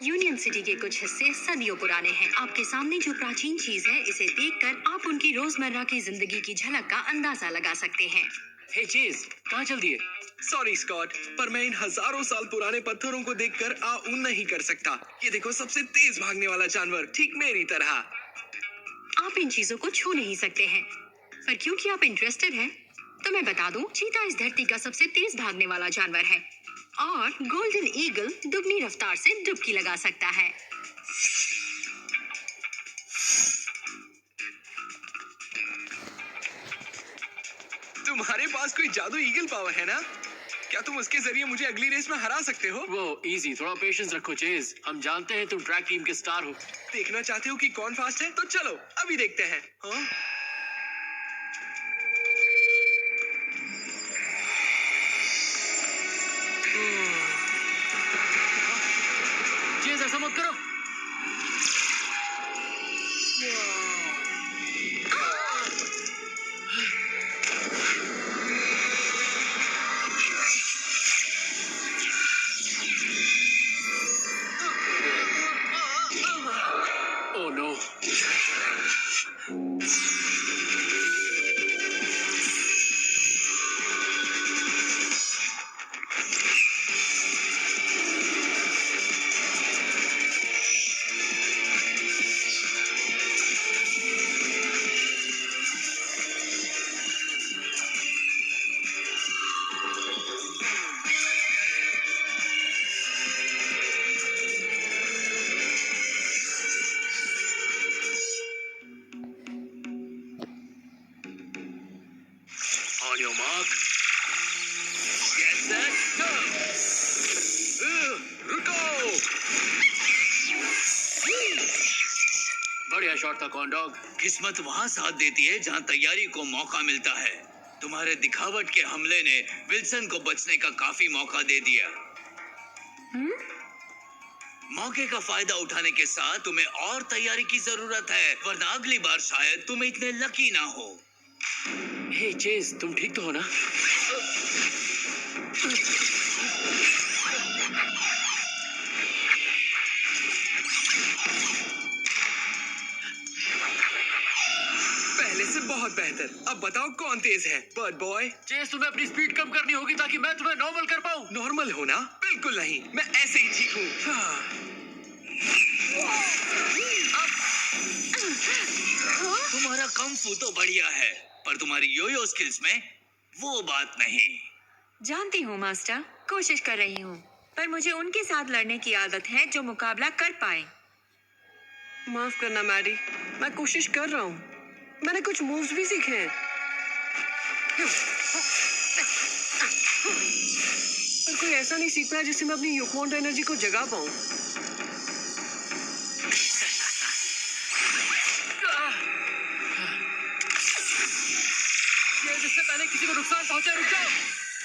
Union city के कुछ हिस्से सदियों पुराने हैं। आपके सामने जो प्राचीन चीज है, इसे देखकर आप उनकी रोजमर्रा की जिंदगी की झलक का अंदाजा लगा सकते हैं। हे चेज, कहाँ चल दिए? सॉरी स्कॉट, पर मैं इन हजारों साल पुराने पत्थरों को देखकर आऊं नहीं कर सकता। ये देखो, सबसे तेज भागने वाला जानवर, ठीक मेरी तरह। आप इन चीजों को छू नहीं सकते हैं, पर क्योंकि आप इंटरेस्टेड हैं, तो मैं बता दूं, चीता इस धरती का सबसे तेज भागने वाला जानवर है और गोल्डन ईगल दुगनी रफ्तार से डुबकी लगा सकता है। तुम्हारे पास कोई जादू ईगल पावर है ना? क्या तुम उसके जरिए मुझे अगली रेस में हरा सकते हो? वो इजी, थोड़ा पेशेंस रखो चेज। हम जानते हैं तुम ट्रैक टीम के स्टार हो। देखना चाहते हो कि कौन फास्ट है? तो चलो अभी देखते हैं। हाँ? चेज, ऐसा मत करो। Oh no. On your mark. Get set, go. रुको! बढ़िया शॉट था कॉर्नडॉग। किस्मत वहाँ साथ देती है जहाँ तैयारी को मौका मिलता है। तुम्हारे दिखावट के हमले ने विल्सन को बचने का काफी मौका दे दिया। मौके का फायदा उठाने के साथ तुम्हें और तैयारी की जरूरत है, वरना अगली बार शायद तुम इतने लकी ना हो। हे चेज, तुम ठीक तो हो ना? पहले से बहुत बेहतर। अब बताओ कौन तेज है? Bird boy? चेज, तुम्हें अपनी स्पीड कम करनी होगी ताकि मैं तुम्हें नॉर्मल कर पाऊं। नॉर्मल होना? बिल्कुल नहीं, मैं ऐसे ही ठीक हूँ। तुम्हारा कung fu तो बढ़िया है, पर तुम्हारी योयो स्किल्स में वो बात नहीं। जानती हूँ मास्टर, कोशिश कर रही हूँ, पर मुझे उनके साथ लड़ने की आदत है जो मुकाबला कर पाए। माफ करना मैडी, मैं कोशिश कर रहा हूँ। मैंने कुछ मूव्स भी सीखे हैं। पर कोई ऐसा नहीं सीख पाया जिससे मैं अपनी योकवांडो एनर्जी को जगा पाऊँ। इससे पहले किसी को नुकसान पहुंचे, रुक जाओ।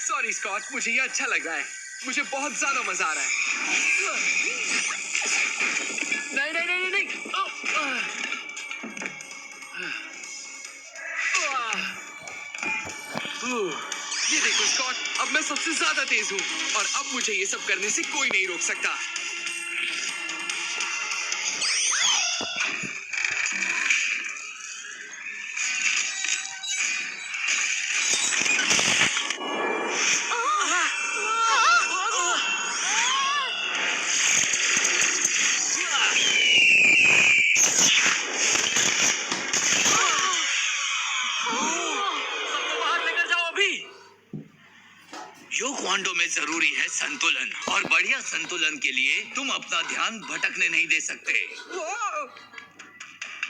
सॉरी स्कॉट, मुझे ये अच्छा लग रहा है। मुझे बहुत ज्यादा मजा आ रहा है। नहीं नहीं नहीं नहीं। ये देखो स्कॉट, अब मैं सबसे ज्यादा तेज हूँ और अब मुझे ये सब करने से कोई नहीं रोक सकता। योकवांडो में जरूरी है संतुलन, और बढ़िया संतुलन के लिए तुम अपना ध्यान भटकने नहीं दे सकते।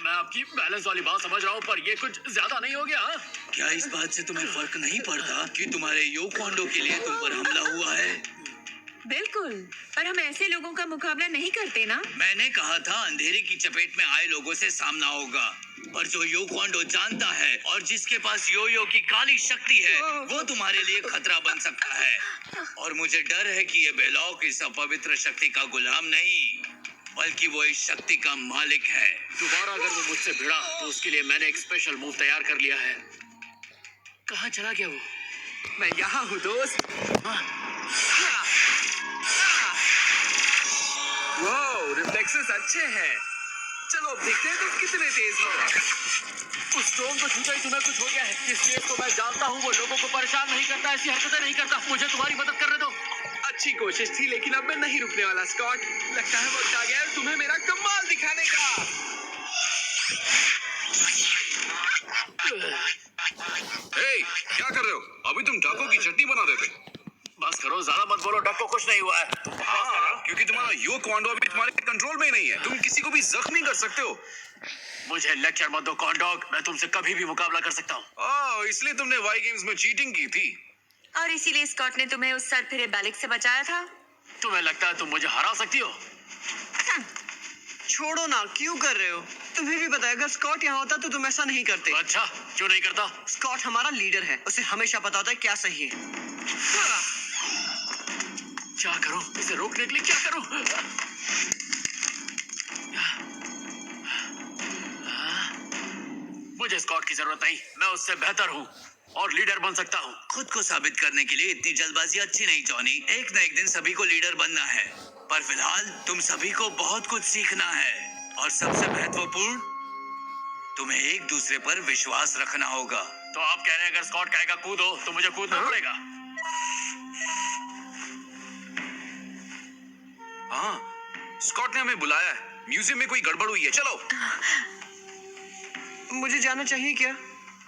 मैं आपकी बैलेंस वाली बात समझ रहा हूँ, पर ये कुछ ज्यादा नहीं हो गया? क्या इस बात से तुम्हें फर्क नहीं पड़ता कि तुम्हारे योकवांडो के लिए तुम पर हमला हुआ है? बिल्कुल, पर हम ऐसे लोगों का मुकाबला नहीं करते ना। मैंने कहा था अंधेरे की चपेट में आए लोगों से सामना होगा, पर जो योकवांडो जानता है और जिसके पास योयो की काली शक्ति है, वो तुम्हारे लिए खतरा बन सकता है। और मुझे डर है कि ये बेलौक इस अपवित्र शक्ति का गुलाम नहीं, बल्कि वो इस शक्ति का मालिक है। दोबारा अगर वो मुझसे भिड़ा तो उसके लिए मैंने एक स्पेशल मूव तैयार कर लिया है। कहाँ चला गया वो? मैं यहाँ हूँ दोस्त। Whoa! रिफ्लेक्सेस अच्छे हैं। चलो अब देखते हैं तुम कितने तेज हो। उस स्टोन को छूते ही तुम्हें कुछ हो गया है। इस केस को मैं जानता हूँ, वो लोगों को परेशान नहीं करता, ऐसी हरकतें नहीं करता। मुझे तुम्हारी मदद करने दो। अच्छी कोशिश थी, लेकिन अब मैं नहीं रुकने वाला स्कॉट। लगता है वक्त आ गया है तुम्हें मेरा कमाल दिखाने का। क्या कर रहे हो? अभी तुम डाको की चटनी बना रहे थे। बस करो, ज्यादा मत बोलो। डक को कुछ नहीं हुआ है। हाँ, क्योंकि तुम्हारा यो क्वांडो अभी तुम्हारे कंट्रोल में ही नहीं है। तुम किसी को भी जख्मी कर सकते हो। मुझे लेक्चर मत दो कॉन्डॉग। मैं तुमसे कभी भी मुकाबला कर सकता हूँ। ओह, इसलिए तुमने वाई गेम्स में चीटिंग की थी। और इसीलिए स्कॉट ने तुम्हें उस सरफिरे बैलिक से बचाया था। तुम्हें लगता है तुम मुझे हरा सकती हो? छोड़ो ना, क्यों कर रहे हो? तुम्हें भी पता है अगर स्कॉट यहाँ होता तो तुम ऐसा नहीं करते। अच्छा, क्यों नहीं करता? स्कॉट हमारा लीडर है, उसे हमेशा पता होता है क्या सही है। क्या करूं? इसे रोकने के लिए क्या करूं? मुझे स्कॉट की जरूरत नहीं। मैं उससे बेहतर हूँ और लीडर बन सकता हूँ। खुद को साबित करने के लिए इतनी जल्दबाजी अच्छी नहीं जॉनी। एक न एक दिन सभी को लीडर बनना है, पर फिलहाल तुम सभी को बहुत कुछ सीखना है और सबसे महत्वपूर्ण, तुम्हें एक दूसरे पर विश्वास रखना होगा। तो आप कह रहे हैं अगर स्कॉट कहेगा कूदो तो मुझे कूदना पड़ेगा? हाँ, स्कॉट ने हमें बुलाया है। म्यूजियम में कोई गड़बड़ हुई है। चलो। मुझे जाना चाहिए क्या?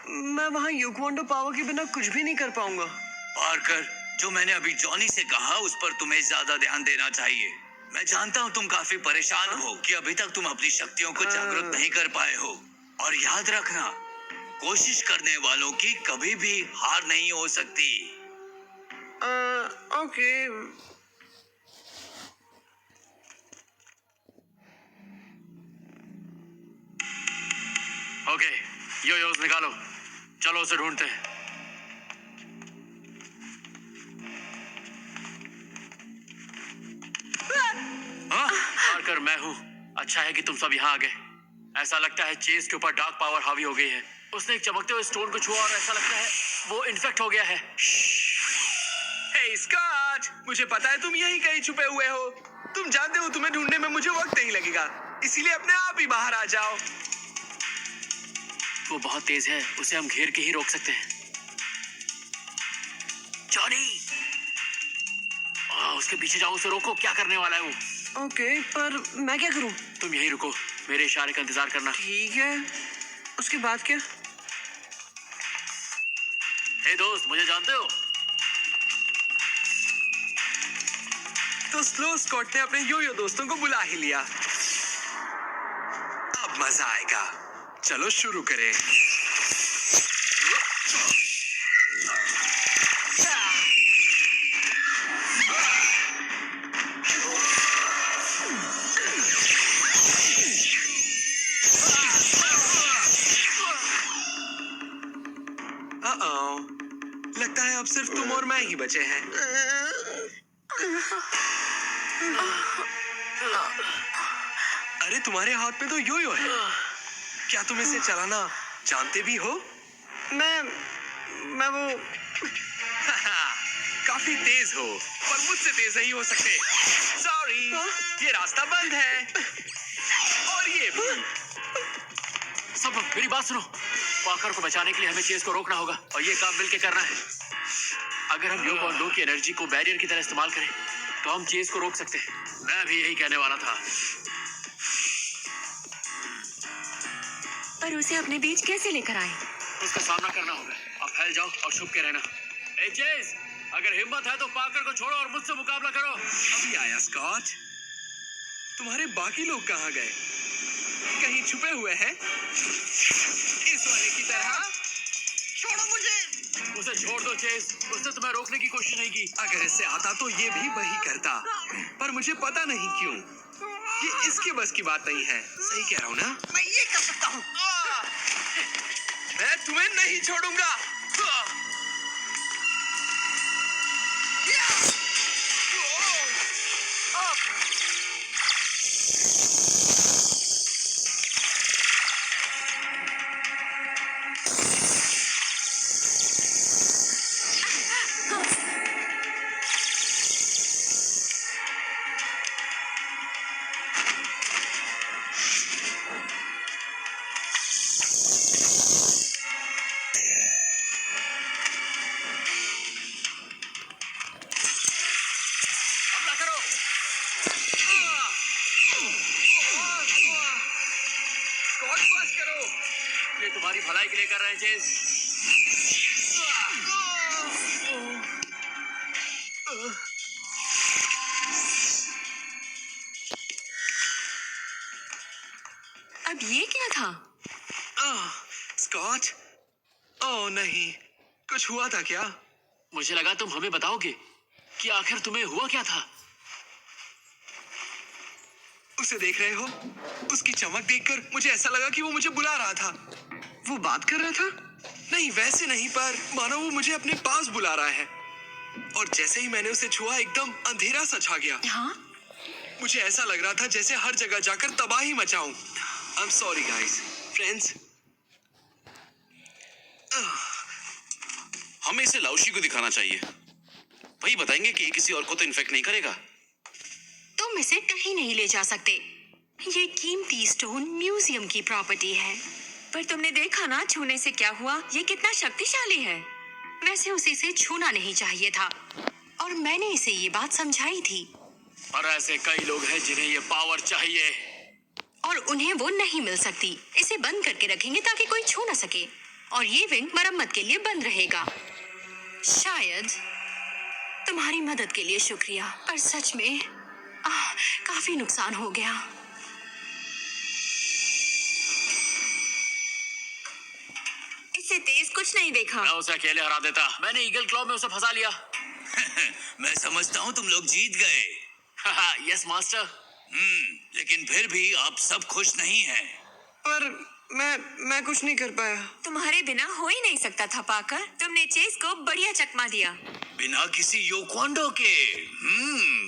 मैं वहाँ युक्वांडो पावर के बिना कुछ भी नहीं कर पाऊंगा। पार्कर, जो मैंने अभी जॉनी से कहा उस पर तुम्हें ज्यादा ध्यान देना चाहिए। मैं जानता हूँ तुम काफी परेशान हो कि अभी तक तुम अपनी शक्तियों को जागरूक नहीं कर पाए हो। और याद रखना, कोशिश करने वालों की कभी भी हार नहीं हो सकती। ओके। ओके, योयोस निकालो। चलो उसे ढूंढते हैं। पार्कर, मैं हूँ। अच्छा है कि तुम सब यहाँ आ गए। ऐसा लगता है चेस के ऊपर डार्क पावर हावी हो गई है। उसने एक चमकते हुए स्टोन को छुआ और ऐसा लगता है वो इन्फेक्ट हो गया है। हे स्कॉट, मुझे पता है तुम यहीं कहीं छुपे हुए हो। तुम जानते हो तुम्हें ढूंढने में मुझे वक्त नहीं लगेगा, इसीलिए अपने आप ही बाहर आ जाओ। वो बहुत तेज है, उसे हम घेर के ही रोक सकते हैं। जॉनी, उसके पीछे जाओ, उसे रोको। क्या करने वाला है वो? ओके, पर मैं क्या करूं? तुम यहीं रुको, मेरे इशारे का इंतजार करना। ठीक है, उसके बाद क्या? हे दोस्त, मुझे जानते हो? तो स्लो स्कॉट ने अपने योयो दोस्तों को बुला ही लिया। अब मजा आएगा। चलो शुरू करें। लगता है अब सिर्फ तुम और मैं ही बचे हैं। अरे तुम्हारे हाथ में तो योयो है। क्या तुम इसे चलाना जानते भी हो? मैं वो काफी तेज हो, पर मुझसे तेज नहीं हो सकते। सॉरी, ये रास्ता बंद है। और ये भी। सब लोग मेरी बात सुनो। पार्कर को बचाने के लिए हमें चेस को रोकना होगा और ये काम मिलके करना है। अगर हम योग और लो की एनर्जी को बैरियर की तरह इस्तेमाल करें तो हम चेस को रोक सकते हैं। मैं भी यही कहने वाला था। पर उसे अपने बीच कैसे लेकर आए? उसका सामना करना होगा। अब फैल जाओ और छुप के रहना। ए चेस, अगर हिम्मत है तो पार्कर को छोड़ो और मुझसे मुकाबला करो। अभी आया स्कॉट। तुम्हारे बाकी लोग कहाँ गए? कहीं छुपे हुए हैं? इस वाले की तरह। छोड़ो मुझे। उसे छोड़ दो चेस, उसने तुम्हें रोकने की कोशिश नहीं की। अगर इससे आता तो ये भी वही करता, पर मुझे पता नहीं क्यों। ये इसके बस की बात नहीं है। सही कह रहा हूँ ना? मैं ये कर सकता हूँ। मैं तुम्हें नहीं छोड़ूंगा। चेज। अब ये क्या था? स्कॉट, ओह नहीं, कुछ हुआ था क्या? मुझे लगा तुम हमें बताओगे कि आखिर तुम्हें हुआ क्या था। उसे देख रहे हो? उसकी चमक देखकर मुझे ऐसा लगा कि वो मुझे बुला रहा था। वो बात कर रहा था? नहीं, वैसे नहीं, पर मानो वो मुझे अपने पास बुला रहा है। और जैसे ही मैंने उसे छुआ, एकदम अंधेरा सा छा गया। हाँ? मुझे ऐसा लग रहा था जैसे हर जगह जाकर तबाही मचाऊं। I am sorry guys, friends. हमें इसे लाउशी को दिखाना चाहिए। वही बताएंगे कि ये किसी और को तो इन्फेक्ट नहीं करेगा। तुम इसे कहीं नहीं ले जा सकते। ये कीमती स्टोन म्यूजियम की प्रॉपर्टी है। पर तुमने देखा ना छूने से क्या हुआ? ये कितना शक्तिशाली है। वैसे उसे इसे छूना नहीं चाहिए था, और मैंने इसे ये बात समझाई थी। पर ऐसे कई लोग हैं जिन्हें ये पावर चाहिए। और उन्हें वो नहीं मिल सकती। इसे बंद करके रखेंगे ताकि कोई छू ना सके, और ये विंग मरम्मत के लिए बंद रहेगा। शायद। तुम्हारी मदद के लिए शुक्रिया, पर सच में काफी नुकसान हो गया। इससे तेज कुछ नहीं देखा। मैं उसे अकेले हरा देता। मैंने ईगल क्लॉ में उसे फंसा लिया। मैं समझता हूँ तुम लोग जीत गए। Yes master. लेकिन फिर भी आप सब खुश नहीं हैं। पर मैं कुछ नहीं कर पाया। तुम्हारे बिना हो ही नहीं सकता था पाकर। तुमने चेस को बढ़िया चकमा दिया। बिना किसी योक्वांडो के।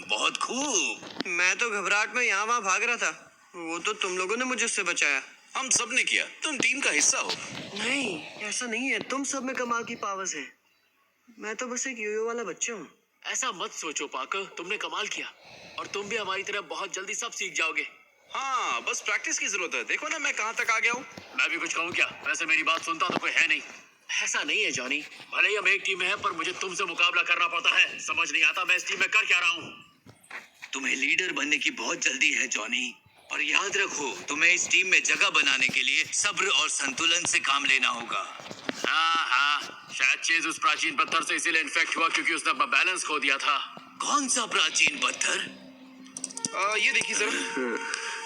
बहुत खूब। मैं तो घबराहट में यहाँ वहाँ भाग रहा था। वो तो तुम लोगों ने मुझे उससे बचाया। हम सब ने किया, तुम टीम का हिस्सा हो। नहीं, ऐसा नहीं है। तुम सब में कमाल की पावर्स है। मैं तो बस एक योयो वाला बच्चा हूँ। ऐसा मत सोचो पाकर, तुमने कमाल किया और तुम भी हमारी तरह बहुत जल्दी सब सीख जाओगे। हाँ, बस प्रैक्टिस की जरूरत है। देखो ना मैं कहाँ तक आ गया हूँ। मैं भी कुछ कहूँ क्या? वैसे मेरी बात सुनता तो कोई है नहीं। ऐसा नहीं है जॉनी, भले ही हम एक टीम में हैं, पर मुझे तुमसे मुकाबला करना पड़ता है। समझ नहीं आता मैं इस टीम में कर क्या रहा हूँ। तुम्हें लीडर बनने की बहुत जल्दी है जॉनी, और याद रखो तुम्हें इस टीम में जगह बनाने के लिए सब्र और संतुलन से काम लेना होगा। हाँ, शायद चेज उस प्राचीन पत्थर से इसीलिए इन्फेक्ट हुआ क्योंकि उसने अपना बैलेंस खो दिया था। कौन सा प्राचीन पत्थर? ये देखिए जरा,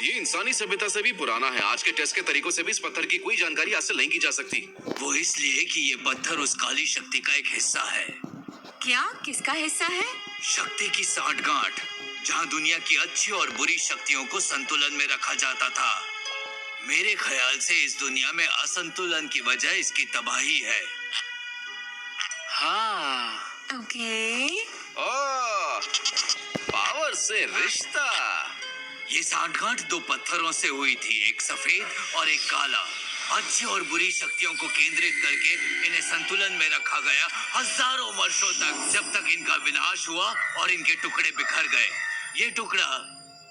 ये इंसानी सभ्यता से भी पुराना है। आज के टेस्ट के तरीकों से भी इस पत्थर की कोई जानकारी हासिल नहीं की जा सकती। वो इसलिए कि ये पत्थर उस काली शक्ति का एक हिस्सा है। क्या? किसका हिस्सा है? शक्ति की सांठगांठ, जहाँ दुनिया की अच्छी और बुरी शक्तियों को संतुलन में रखा जाता था। मेरे ख्याल से इस दुनिया में असंतुलन की वजह इसकी तबाही है। हाँ। ओके। पावर से रिश्ता। ये सांठगांठ दो पत्थरों से हुई थी, एक सफेद और एक काला। अच्छी और बुरी शक्तियों को केंद्रित करके इन्हें संतुलन में रखा गया हजारों वर्षों तक, जब तक इनका विनाश हुआ और इनके टुकड़े बिखर गए। ये टुकड़ा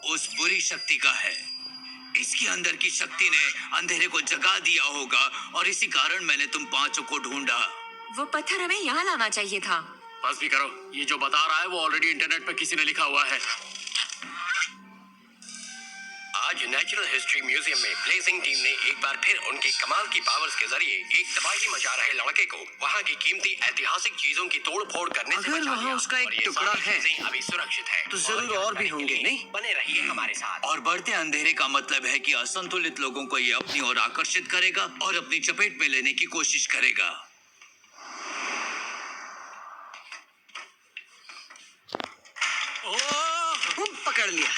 उस बुरी शक्ति का है। इसके अंदर की शक्ति ने अंधेरे को जगा दिया होगा, और इसी कारण मैंने तुम पांचों को ढूंढा। वो पत्थर हमें यहाँ लाना चाहिए था। बस भी करो, ये जो बता रहा है वो ऑलरेडी इंटरनेट पे किसी ने लिखा हुआ है। आज नेचुरल हिस्ट्री म्यूजियम में ब्लेजिंग टीम ने एक बार फिर उनकी कमाल की पावर्स के जरिए एक तबाही मचा रहे लड़के को वहां की कीमती ऐतिहासिक चीजों की तोड़ फोड़ करने से अगर बचा वहाँ लिया। उसका एक और ये टुकड़ा सारी है, चीजें अभी सुरक्षित है, तो जरूर और भी होंगे, नहीं? बने रहिए हमारे साथ। और बढ़ते अंधेरे का मतलब है कि असंतुलित लोगों को ये अपनी ओर आकर्षित करेगा और अपनी चपेट में लेने की कोशिश करेगा। पकड़ लिया।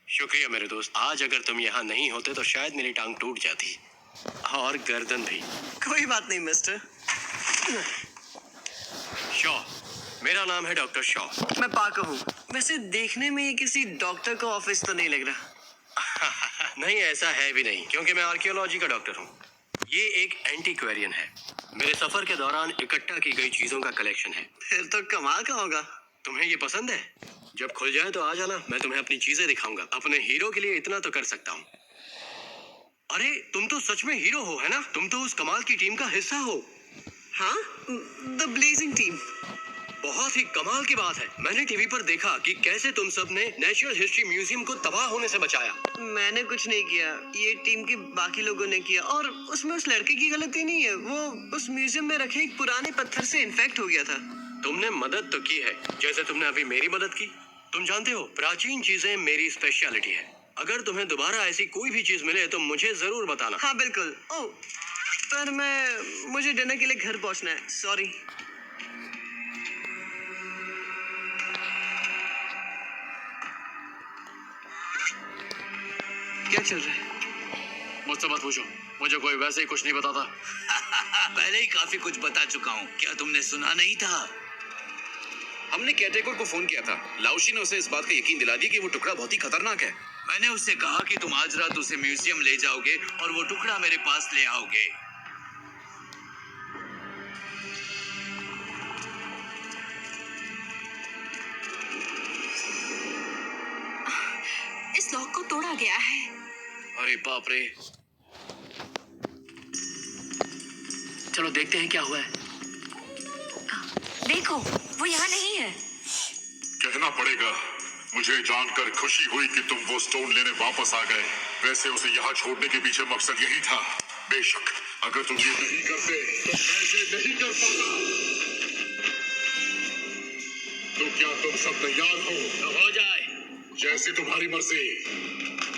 शुक्रिया मेरे दोस्त। आज अगर तुम यहाँ नहीं होते तो शायद मेरी टांग टूट जाती, और गर्दन भी। कोई बात नहीं मिस्टर। शॉ, मेरा नाम है डॉक्टर शॉ। मैं पाकर हूँ। वैसे देखने में ये किसी डॉक्टर का ऑफिस तो नहीं लग रहा। नहीं, ऐसा है भी नहीं, क्योंकि मैं आर्कियोलॉजी का डॉक्टर हूँ। ये एक एंटीक्वेरियन है। मेरे सफर के दौरान इकट्ठा की गई चीजों का कलेक्शन है। फिर तो कमाल का होगा। तुम्हें ये पसंद है? जब खुल जाए तो आ जाना, मैं तुम्हें अपनी चीजें दिखाऊंगा। अपने हीरो के लिए इतना तो कर सकता हूँ। अरे तुम तो सच में हीरो हो, है ना? तुम तो उस कमाल की टीम का हिस्सा हो। हाँ, द ब्लेजिंग टीम। बहुत ही कमाल की बात है। मैंने टीवी पर देखा कि कैसे तुम सब ने नेचुरल हिस्ट्री म्यूजियम को तबाह होने से बचाया। मैंने कुछ नहीं किया, ये टीम के बाकी लोगों ने किया। और उसमें उस लड़के की गलती नहीं है, वो उस म्यूजियम में रखे एक पुराने पत्थर से इन्फेक्ट हो गया था। तुमने मदद तो की है, जैसे तुमने अभी मेरी मदद की। तुम जानते हो, प्राचीन चीजें मेरी स्पेशलिटी है। अगर तुम्हें दोबारा ऐसी कोई भी चीज मिले तो मुझे जरूर बताना। हाँ बिल्कुल। ओ, पर मुझे डिनर के लिए घर पहुंचना है, सॉरी। क्या चल रहा है? मुझसे मत पूछो, मुझे कोई वैसे ही कुछ नहीं बताता। पहले ही काफी कुछ बता चुका हूँ, क्या तुमने सुना नहीं था? हमने कैटेगोर को फोन किया था। लाउशी ने उसे इस बात का यकीन दिला दिया कि वो टुकड़ा बहुत ही खतरनाक है। मैंने उससे कहा कि तुम आज रात उसे म्यूजियम ले जाओगे और वो टुकड़ा मेरे पास ले आओगे। इस लॉक को तोड़ा गया है। अरे बाप रे। चलो देखते हैं क्या हुआ है। देखो, वो यहाँ नहीं है। कहना पड़ेगा, मुझे जानकर खुशी हुई कि तुम वो स्टोन लेने वापस आ गए। वैसे उसे यहाँ छोड़ने के पीछे मकसद यही था। बेशक अगर तुम ये नहीं करते तो मैं ये नहीं कर पाता। तो क्या तुम सब तैयार हो? तो हो जाए। जैसी तुम्हारी मर्जी।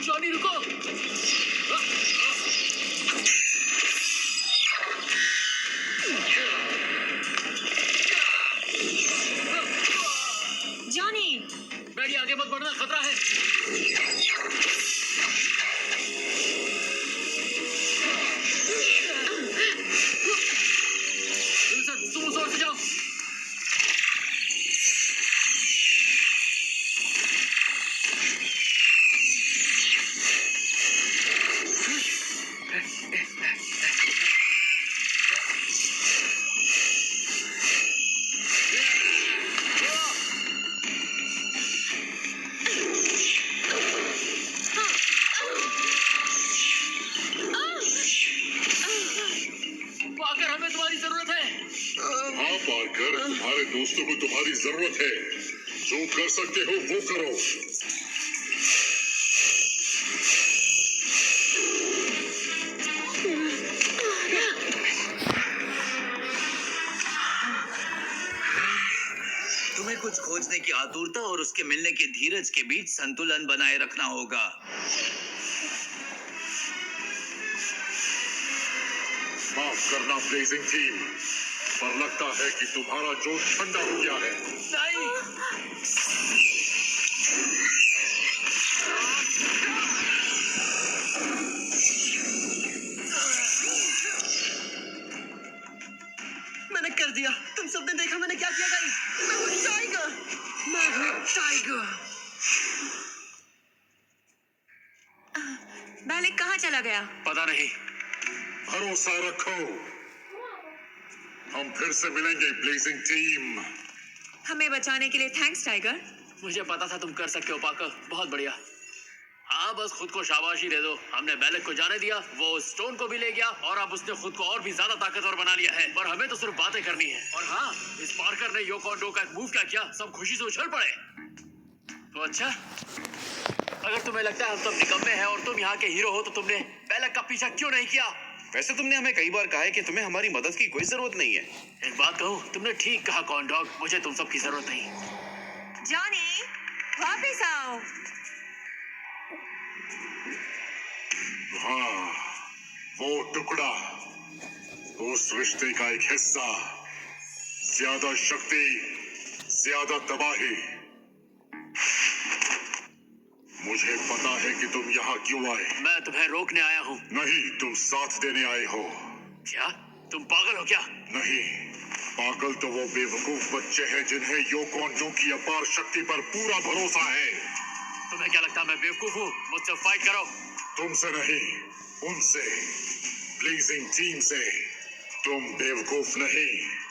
जॉनी रुको। जॉनी, बैडी आगे मत बढ़ना, खतरा है। विल्सन, तुम उस ओर से जाओ। पाकर, हमें तुम्हारी जरूरत है। हाँ पार्कर, तुम्हारे दोस्तों को तुम्हारी जरूरत है। जो कर सकते हो वो करो। तुम्हें कुछ खोजने की आतुरता और उसके मिलने के धीरज के बीच संतुलन बनाए रखना होगा। माफ करना ब्लेजिंग टीम, पर लगता है कि तुम्हारा जोश ठंडा हो गया है। नहीं। मैंने कर दिया। तुम सबने देखा मैंने क्या किया गाइस। मैं हूँ टाइगर। मैं हूँ टाइगर। बैलेक कहाँ चला गया? पता नहीं। भरोसा रखो, हम फिर से मिलेंगे ब्लेजिंग टीम। हमें बचाने के लिए थैंक्स टाइगर। मुझे पता था तुम कर सकते हो पाकर, बहुत बढ़िया। हाँ, बस खुद को शाबाशी दे दो। हमने बैलेक को जाने दिया, वो स्टोन को भी ले गया और अब उसने खुद को और भी ज्यादा ताकतवर बना लिया है। पर हमें तो सिर्फ बातें करनी है। और हाँ, इस पार्कर ने योको ओंडो का एक मूव क्या किया, सब खुशी से उछल पड़े। तो अच्छा, अगर तुम्हें लगता है हम सब निकम्मे हैं और तुम यहाँ के हीरो हो, तो तुमने बैलेक का पीछा क्यों नहीं किया? वैसे तुमने हमें कई बार कहा है कि तुम्हें हमारी मदद की कोई जरूरत नहीं है। एक बात कहूँ, तुमने ठीक कहा कॉर्न डॉग, मुझे तुम सब की जरूरत नहीं। जॉनी, वापस आओ। हाँ, वो टुकड़ा, उस रिश्ते का एक हिस्सा। ज्यादा शक्ति, ज्यादा तबाही। मुझे पता है कि तुम यहाँ क्यों आए। मैं तुम्हें रोकने आया हूँ। नहीं, तुम साथ देने आए हो। क्या तुम पागल हो क्या? नहीं, पागल तो वो बेवकूफ बच्चे हैं जिन्हें योको ओंडो की अपार शक्ति पर पूरा भरोसा है। तुम्हें क्या लगता है मैं बेवकूफ हूँ? मुझसे फाइट करो। तुमसे नहीं, उनसे, ब्लेजिंग टीम से। तुम बेवकूफ नहीं,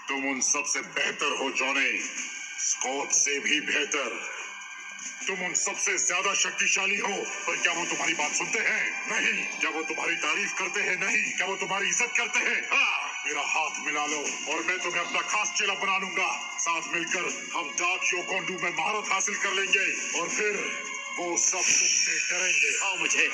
तुम उन सब से बेहतर हो जॉनी, स्कॉट से भी बेहतर। तुम उन सबसे ज्यादा शक्तिशाली हो। पर क्या वो तुम्हारी बात सुनते हैं? नहीं। क्या वो तुम्हारी तारीफ करते हैं? नहीं। क्या वो तुम्हारी इज्जत करते हैं? हाँ। मेरा हाथ मिला लो और मैं तुम्हें अपना खास चेला बना लूंगा। साथ मिलकर हम डार्क योकोंडू में महारत हासिल कर लेंगे और फिर वो सब तुमसे डरेंगे। आओ मुझे